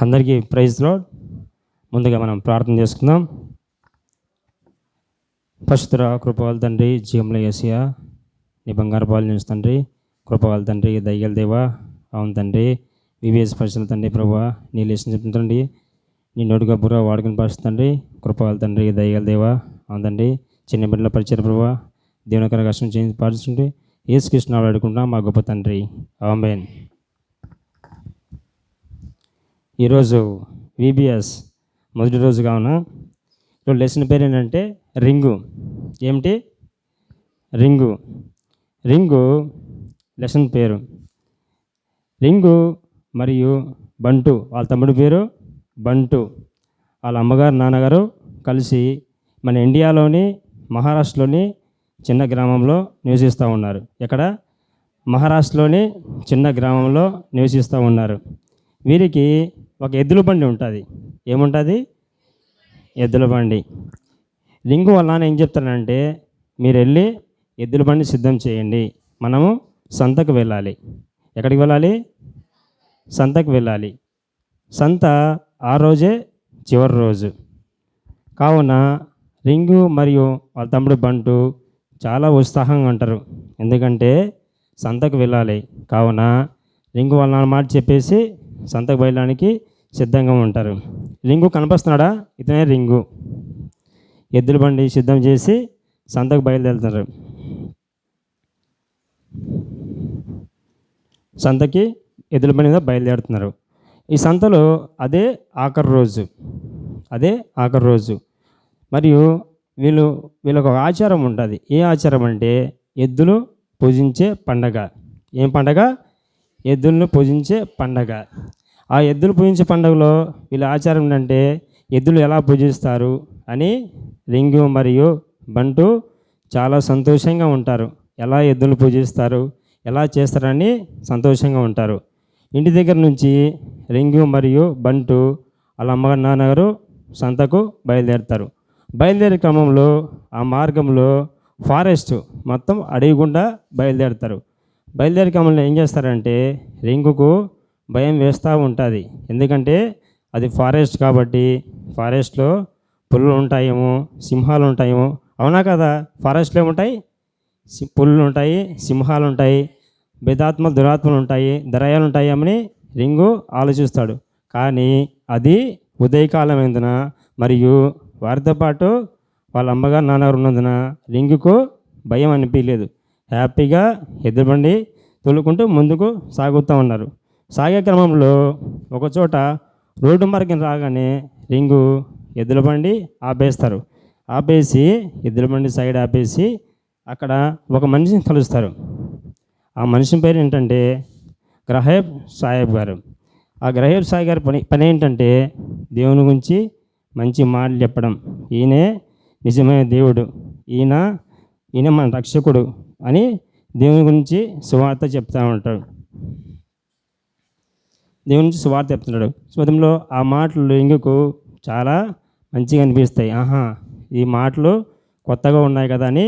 అందరికీ praise lord. ముందుగా మనం ప్రార్థన చేసుకుందాం. పరిశుద్ధ కృపగల తండ్రి, జీవంలో యేసయ్యా, నీ బంగారు పాలు నుంచి తండ్రి, కృపగల తండ్రి, దయగల దేవా, అవును తండ్రి, వివిఎస్ పరిశీలన తండ్రి, ప్రభువా నీ లేచిన చెప్తుందండి, నీ నోటిగా బుర్ర వాడుకుని పరిస్థితండి, కృపగల తండ్రి, దయగల దేవా, అవును తండ్రి, చిన్న బిడ్డల పరిచయం ప్రభువా, దేవునికర కష్టం చేసి పాటిస్తుంటే యేసుకృష్ణ అడుగుకుంటున్నా మా గొప్ప తండ్రి, ఆమేన్. ఈరోజు విబిఎస్ మొదటి రోజు కావున ఇప్పుడు లెసన్ పేరు ఏంటంటే రింగు. ఏమిటి? రింగు. రింగు లెసన్ పేరు. రింగు మరియు బంటు, వాళ్ళ తమ్ముడి పేరు బంటు. వాళ్ళ అమ్మగారు నాన్నగారు కలిసి మన ఇండియాలోని మహారాష్ట్రలోని చిన్న గ్రామంలో నివసిస్తూ ఉన్నారు. ఎక్కడ? మహారాష్ట్రలోని చిన్న గ్రామంలో నివసిస్తూ ఉన్నారు. వీరికి ఒక ఎద్దుల బండి ఉంటుంది. ఏముంటుంది? ఎద్దుల బండి. రింగు వల్ల ఏం చెప్తానంటే, మీరు వెళ్ళి ఎద్దుల బండి సిద్ధం చేయండి, మనము సంతకు వెళ్ళాలి. ఎక్కడికి వెళ్ళాలి? సంతకు వెళ్ళాలి. సంత ఆ రోజే చివరి రోజు కావున రింగు మరియు వాళ్ళ తమ్ముడు బంటు చాలా ఉత్సాహంగా ఉంటారు. ఎందుకంటే సంతకు వెళ్ళాలి కావున రింగు వాళ్ళ మాట చెప్పేసి సంతకు వెళ్ళడానికి సిద్ధంగా ఉంటారు. రింగు కనిపిస్తున్నాడా? ఇతనే రింగు. ఎద్దుల బండి సిద్ధం చేసి సంతకు బయలుదేరుతారు. సంతకి ఎద్దుల బండి మీద బయలుదేరుతున్నారు. ఈ సంతలో అదే ఆఖరి రోజు మరియు వీళ్ళకు ఒక ఆచారం ఉంటుంది. ఏ ఆచారం అంటే ఎద్దులు పూజించే పండగ. ఏం పండగ? ఎద్దులను పూజించే పండగ. ఆ ఎద్దులు పూజించే పండుగలో వీళ్ళ ఆచారం ఏంటంటే ఎద్దులు ఎలా పూజిస్తారు అని రింగు మరియు బంటు చాలా సంతోషంగా ఉంటారు. ఎలా ఎద్దులు పూజిస్తారు, ఎలా చేస్తారని సంతోషంగా ఉంటారు. ఇంటి దగ్గర నుంచి రింగు మరియు బంటు వాళ్ళ అమ్మగారు నాన్నగారు సంతకు బయలుదేరుతారు. బయలుదేరే క్రమంలో ఆ మార్గంలో ఫారెస్ట్ మొత్తం అడవి గుండా బయలుదేరుతారు. బయలుదేరే క్రమంలో ఏం చేస్తారంటే రింగుకు భయం వేస్తూ ఉంటుంది. ఎందుకంటే అది ఫారెస్ట్ కాబట్టి ఫారెస్ట్లో పులులు ఉంటాయేమో, సింహాలు ఉంటాయేమో. అవునా కదా? ఫారెస్ట్లో ఏముంటాయి? పులులు ఉంటాయి, సింహాలు ఉంటాయి, బేదాత్మలు దురాత్మలు ఉంటాయి, దరయాలు ఉంటాయి అని రింగు ఆలోచిస్తాడు. కానీ అది ఉదయకాలం అయినందున మరియు వారితో పాటు వాళ్ళ అమ్మగారు నాన్నగారు ఉన్నందున రింగుకు భయం అనిపించలేదు. హ్యాపీగా ఎదురుబండి తోలుకుంటూ ముందుకు సాగుతూ ఉన్నారు. సాగే క్రమంలో ఒకచోట రోడ్డు మార్గం రాగానే రింగు ఎద్దుల బండి ఆపేస్తారు. ఆపేసి ఎద్దుల బండి సైడ్ ఆపేసి అక్కడ ఒక మనిషిని కలుస్తారు. ఆ మనిషి పేరు ఏంటంటే గ్రహేబ్ సాహెబ్ గారు. ఆ గ్రహేబ్ సాహెబ్ గారి పని ఏంటంటే దేవుని గురించి మంచి మాటలు చెప్పడం. ఈయనే నిజమైన దేవుడు, ఈయన మన రక్షకుడు అని దేవుని గురించి సువార్త చెప్తూ ఉంటాడు. దేవుని నుంచి సువార్త చెప్తున్నాడు. స్వతంలో ఆ మాటలు రింగుకు చాలా మంచిగా అనిపిస్తాయి. ఈ మాటలు కొత్తగా ఉన్నాయి కదా అని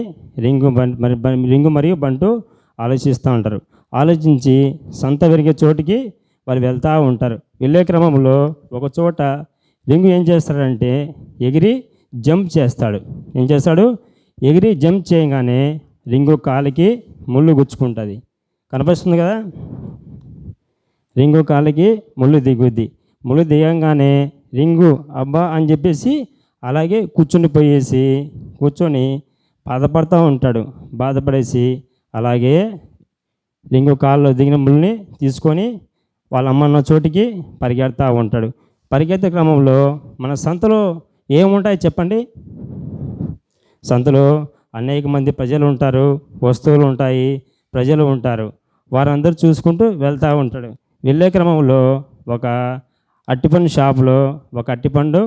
రింగు మరియు బంటు ఆలోచిస్తూ ఉంటారు. ఆలోచించి సంత పెరిగే చోటికి వాళ్ళు వెళ్తూ ఉంటారు. వెళ్ళే క్రమంలో ఒక చోట రింగు ఏం చేస్తాడంటే ఎగిరి జంప్ చేస్తాడు. ఏం చేస్తాడు? ఎగిరి జంప్ చేయగానే రింగు కాలికి ముళ్ళు గుచ్చుకుంటుంది. కనిపిస్తుంది కదా? రింగు కాలికి ముళ్ళు దిగుద్ది. ముళ్ళు దిగంగానే రింగు అబ్బా అని చెప్పేసి అలాగే కూర్చొని బాధపడుతూ ఉంటాడు. బాధపడేసి అలాగే రింగు కాల్లో దిగిన ముళ్ళని తీసుకొని వాళ్ళ అమ్మన్న చోటికి పరిగెడతా ఉంటాడు. పరిగెత్తే క్రమంలో మన సంతలో ఏముంటాయి చెప్పండి? సంతలో అనేక మంది ప్రజలు ఉంటారు, వస్తువులు ఉంటాయి, ప్రజలు ఉంటారు. వారందరూ చూసుకుంటూ వెళ్తూ ఉంటాడు. వెళ్ళే క్రమంలో ఒక అట్టిపండు షాపులో ఒక అట్టిపండు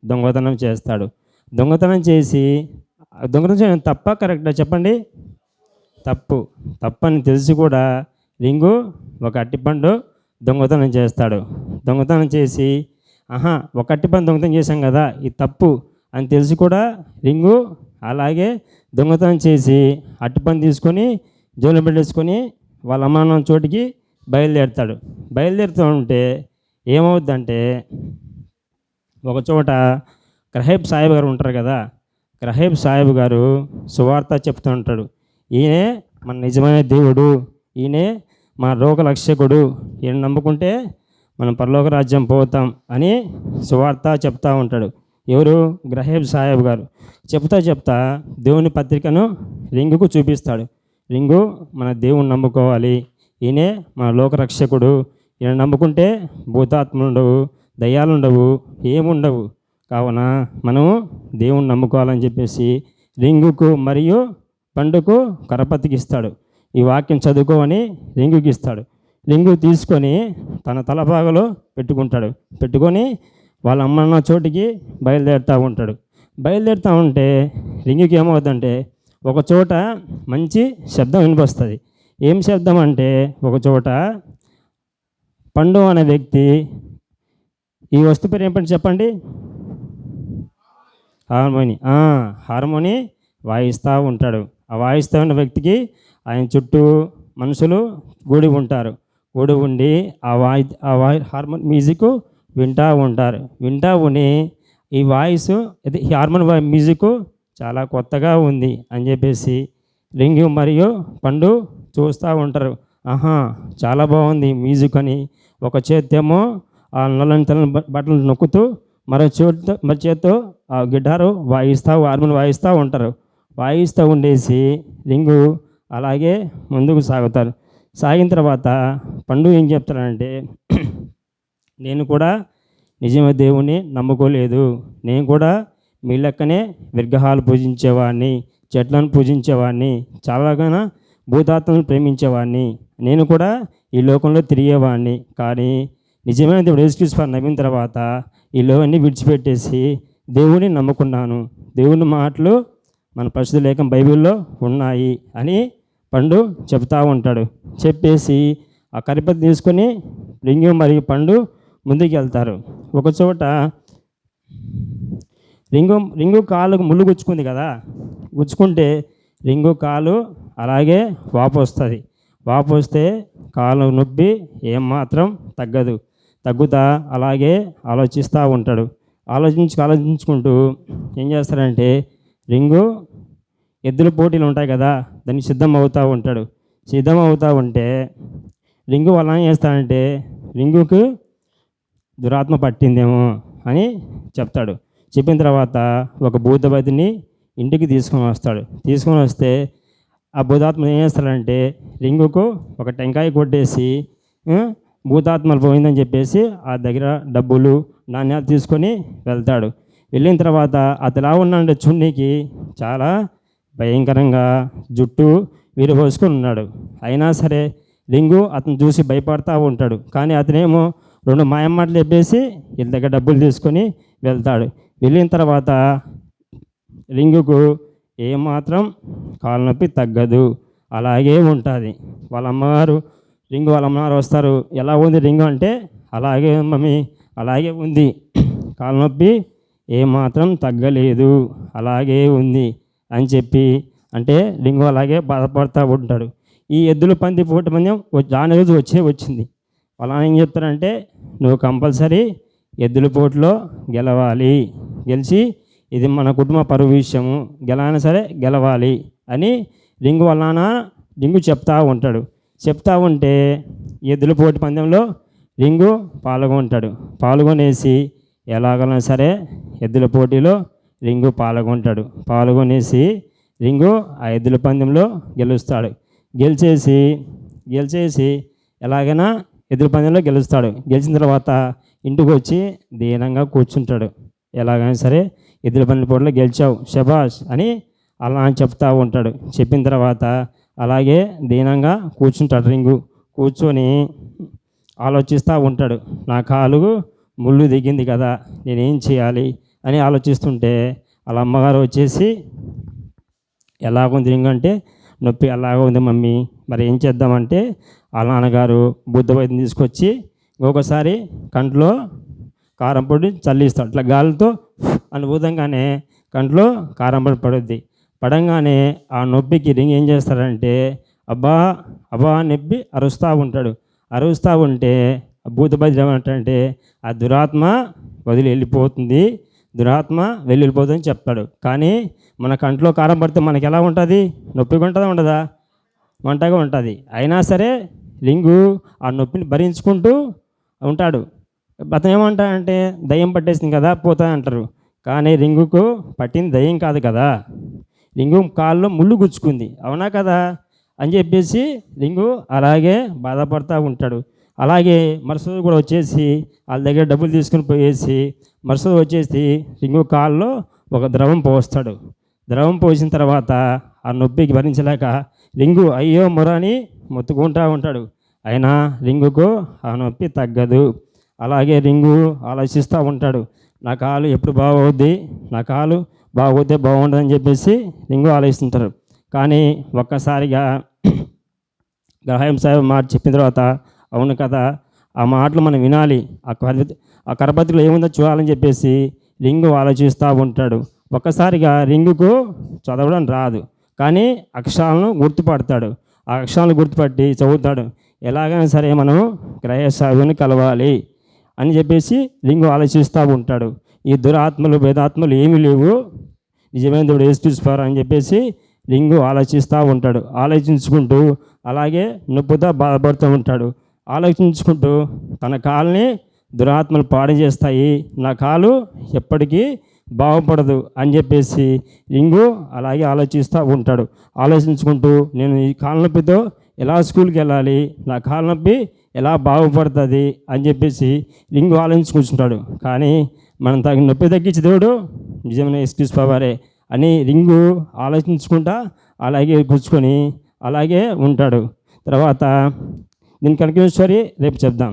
దొంగతనం చేస్తాడు. దొంగతనం చేయడం తప్ప కరెక్టా చెప్పండి? తప్పని తెలిసి కూడా రింగు ఒక అట్టిపండు దొంగతనం చేస్తాడు. దొంగతనం చేసి ఒక అట్టిపండు దొంగతనం చేశాం కదా, ఇది తప్పు అని తెలిసి కూడా రింగు అలాగే దొంగతనం చేసి అట్టిపండు తీసుకొని జోలు పెట్టేసుకొని వాళ్ళ అమ్మ చోటికి బయలుదేరుతాడు. బయలుదేరుతూ ఉంటే ఏమవుద్దంటే ఒకచోట గ్రహేబ్ సాహెబ్ గారు ఉంటారు కదా, గ్రహేబ్ సాహెబ్ గారు సువార్త చెప్తూ ఉంటాడు. ఈయనే మన నిజమైన దేవుడు, ఈయనే మన లోకరక్షకుడు, ఈయన నమ్ముకుంటే మనం పరలోక రాజ్యం పోతాం అని సువార్త చెప్తూ ఉంటాడు. ఎవరు? గ్రహేబ్ సాహెబ్ గారు. చెప్తా దేవుని పత్రికను రింగుకు చూపిస్తాడు. రింగు, మన దేవుని నమ్ముకోవాలి, ఈయనే మన లోకరక్షకుడు, ఈయన నమ్ముకుంటే భూతాత్మలు ఉండవు, దయ్యాలు ఉండవు, ఏముండవు, కావున మనము దేవుని నమ్ముకోవాలని చెప్పేసి రింగుకు మరియు పండుకు కరపతికి ఇస్తాడు. ఈ వాక్యం చదువుకోమని రింగుకి ఇస్తాడు. రింగు తీసుకొని తన తలపాగలో పెట్టుకొని వాళ్ళ అమ్మన్న చోటికి బయలుదేరుతూ ఉంటాడు. బయలుదేరుతూ ఉంటే రింగుకి ఏమవుతుందంటే ఒక చోట మంచి శబ్దం వినిపిస్తుంది. ఏం శబ్దం అంటే ఒకచోట పండు అనే వ్యక్తి, ఈ వస్తు పేరు ఏం చెప్పండి? హార్మోని వాయిస్తూ ఉంటాడు. ఆ వాయిస్తూ ఉన్న వ్యక్తికి ఆయన చుట్టూ మనుషులు కూడి ఉంటారు. కూడి ఉండి ఆ హార్మోన్ మ్యూజిక్ వింటూ ఉండి ఈ వాయిస్ ఈ హార్మోన్ మ్యూజిక్ చాలా కొత్తగా ఉంది అని చెప్పేసి రింగు మరియు పండు చూస్తూ ఉంటారు. చాలా బాగుంది మ్యూజిక్ అని ఒక చేత్తేమో ఆ నల్లని తెల్లని బట్టలు నొక్కుతూ మరో చేత్తో ఆ గిటారు హార్మోన్ వాయిస్తూ ఉంటారు. వాయిస్తూ ఉండేసి రింగు అలాగే ముందుకు సాగుతారు. సాగిన తర్వాత పండు ఏం చెప్తారంటే, నేను కూడా నిజమైన దేవుణ్ణి నమ్ముకోలేదు, నేను కూడా మీ లెక్కనే విగ్రహాలు పూజించేవాడిని, చెట్లను పూజించేవాడిని, చాలాగా భూతాత్మలను ప్రేమించేవాడిని, నేను కూడా ఈ లోకంలో తిరిగేవాడిని. కానీ నిజమైన దేవుడు యేసుక్రీస్తు నమ్మిన తర్వాత ఈ లోకాన్ని విడిచిపెట్టేసి దేవుని నమ్ముకున్నాను. దేవుని మాటలు మన పరిశుద్ధ లేఖనం బైబిల్లో ఉన్నాయి అని పండు చెప్తూ ఉంటాడు. చెప్పేసి ఆ కరిపతి తీసుకొని రింగు మరియు పండు ముందుకు వెళ్తారు. ఒకచోట రింగు కాలుకు ముళ్ళు గుచ్చుకుంది కదా, గుచ్చుకుంటే రింగు కాలు అలాగే వాపు వస్తుంది. వాపు వస్తే కాలు నొప్పి ఏమాత్రం తగ్గుతా అలాగే ఆలోచిస్తూ ఉంటాడు. ఆలోచించుకుంటూ ఏం చేస్తారంటే రింగు ఎద్దుల పోటీలు ఉంటాయి కదా, దానికి సిద్ధం అవుతూ ఉంటే రింగు వల్ల ఏం చేస్తాడంటే రింగుకు దురాత్మ పట్టిందేమో అని చెప్తాడు. చెప్పిన తర్వాత ఒక భూతబతిని ఇంటికి తీసుకొని వస్తే ఆ భూతాత్మ ఏం చేస్తాడంటే రింగుకు ఒక టెంకాయ కొట్టేసి భూతాత్మలు పోయిందని చెప్పేసి ఆ దగ్గర డబ్బులు నాణ్యాలు తీసుకొని వెళ్తాడు. వెళ్ళిన తర్వాత అతలా ఉన్న చున్నీకి చాలా భయంకరంగా జుట్టు విరబోసుకొని ఉన్నాడు. అయినా సరే రింగు అతను చూసి భయపడతా ఉంటాడు. కానీ అతనేమో 2 మాయమాటలు చెప్పేసి వీళ్ళ దగ్గర డబ్బులు తీసుకొని వెళ్తాడు. వెళ్ళిన తర్వాత రింగుకు ఏమాత్రం కాలు నొప్పి తగ్గదు, అలాగే ఉంటుంది. వాళ్ళ అమ్మగారు వస్తారు. ఎలా ఉంది రింగు అంటే, అలాగే మమ్మీ అలాగే ఉంది, కాలు నొప్పి ఏమాత్రం తగ్గలేదు, అలాగే ఉంది అని చెప్పి అంటే రింగు అలాగే బాధపడుతూ ఉంటాడు. ఈ ఎద్దుల పోటీ పందెం రాని రోజు వచ్చింది. అలా ఏం చెప్తారంటే, నువ్వు కంపల్సరీ ఎద్దుల పోటీలో గెలిచి ఇది మన కుటుంబ పరువు విషయము, గెలవాలి అని రింగు రింగు చెప్తా ఉంటే ఎద్దుల పోటీ పందెంలో రింగు పాల్గొనేసి ఎలాగైనా సరే ఎద్దుల పోటీలో రింగు పాల్గొనేసి రింగు ఆ ఎద్దుల పందెంలో గెలిచేసి ఎలాగైనా ఎద్దుల పందెంలో గెలిచిన తర్వాత ఇంటికి వచ్చి దీనంగా కూర్చుంటాడు. ఎలాగైనా సరే ఎద్దుల పందెం పోటీలో గెలిచావు, శబాష్ అని అలా చెప్తూ ఉంటాడు. చెప్పిన తర్వాత అలాగే దీనంగా కూర్చుంటాడు. రింగు కూర్చొని ఆలోచిస్తూ ఉంటాడు. నా కాలు ముళ్ళు దిగింది కదా, నేనేం చేయాలి అని ఆలోచిస్తుంటే వాళ్ళ అమ్మగారు వచ్చేసి, ఎలాగుంది రింగు అంటే, నొప్పి అలాగ ఉంది మమ్మీ, మరి ఏం చేద్దామంటే వాళ్ళ నాన్నగారు బుద్ధ వైద్యం తీసుకొచ్చి ఒకసారి కంట్లో కారం పొడి చల్లిస్తాడు. అట్లా గాలితో అనుభూతంగానే కంట్లో కారం పొడి పడంగానే ఆ నొప్పికి రింగ్ ఏం చేస్తాడంటే అబ్బా అని నొప్పి అరుస్తూ ఉంటే భూత బైబిల్ ఏమంటాడంటే ఆ దురాత్మ వదిలి వెళ్ళిపోతుంది, దురాత్మ వెళ్ళిపోతుందని చెప్తాడు. కానీ మన కంట్లో కారం పడితే మనకి ఎలా ఉంటుంది? నొప్పిగా ఉంటుందా ఉండదా? మంటగా ఉంటుంది. అయినా సరే లింగు ఆ నొప్పిని భరించుకుంటూ ఉంటాడు. అతను ఏమంటాడంటే దయ్యం పట్టేసింది కదా పోతుంది అంటారు. కానీ రింగుకు పట్టింది దయ్యం కాదు కదా, రింగు కాల్లో ముళ్ళు గుచ్చుకుంది, అవునా కదా అని చెప్పేసి రింగు అలాగే బాధపడుతూ ఉంటాడు. అలాగే మరుసటి కూడా వచ్చేసి వాళ్ళ దగ్గర డబ్బులు తీసుకుని పోయేసి మరుసటి వచ్చేసి రింగు కాల్లో ఒక ద్రవం పోస్తాడు. ద్రవం పోసిన తర్వాత ఆ నొప్పికి భరించలేక రింగు అయ్యో మొరని మొత్తుకుంటూ ఉంటాడు. అయినా రింగుకు ఆ నొప్పి తగ్గదు. అలాగే రింగు ఆలోచిస్తూ ఉంటాడు, నా కాలు ఎప్పుడు బాగవుద్ది, నా కాలు బాగోతే బాగుంటుందని చెప్పేసి రింగు ఆలోచిస్తుంటారు. కానీ ఒక్కసారిగా గ్రహాయం సాహెబ్ మాట చెప్పిన తర్వాత అవును కదా ఆ మాటలు మనం వినాలి, ఆ కరపత్రికలో ఏముందో చూడాలని చెప్పేసి రింగు ఆలోచిస్తూ ఉంటాడు. ఒక్కసారిగా రింగుకు చదవడం రాదు, కానీ అక్షరాలను గుర్తుపడతాడు. ఆ అక్షరాలను గుర్తుపట్టి చదువుతాడు. ఎలాగైనా సరే మనం గ్రహాయం సాహెబ్ని కలవాలి అని చెప్పేసి రింగు ఆలోచిస్తూ ఉంటాడు. ఈ దురాత్మలు భేదాత్మలు ఏమీ లేవు, నిజమైన దేవుడు యేసుక్రీస్తు అని చెప్పేసి రింగు ఆలోచిస్తూ ఉంటాడు. ఆలోచించుకుంటూ అలాగే నొప్పితో బాధపడుతూ ఉంటాడు. ఆలోచించుకుంటూ తన కాలుని దురాత్మలు పాడు చేస్తాయి, నా కాలు ఎప్పటికీ బాగుపడదు అని చెప్పేసి రింగు అలాగే ఆలోచిస్తూ ఉంటాడు. ఆలోచించుకుంటూ నేను ఈ కాలు నొప్పితో ఎలా స్కూల్కి వెళ్ళాలి, నా కాలు నొప్పి ఎలా బాగుపడుతుంది అని చెప్పేసి రింగు ఆలోచించుకుంటాడు. కానీ మనం తగిన నొప్పి తగ్గించే దేవుడు నిజమైన యేసుక్రీస్తు వారే అని రింగు ఆలోచించుకుంటా అలాగే కూర్చుకొని అలాగే ఉంటాడు. తర్వాత దీని కంటిన్యూ స్టోరీ రేపు చెప్దాం.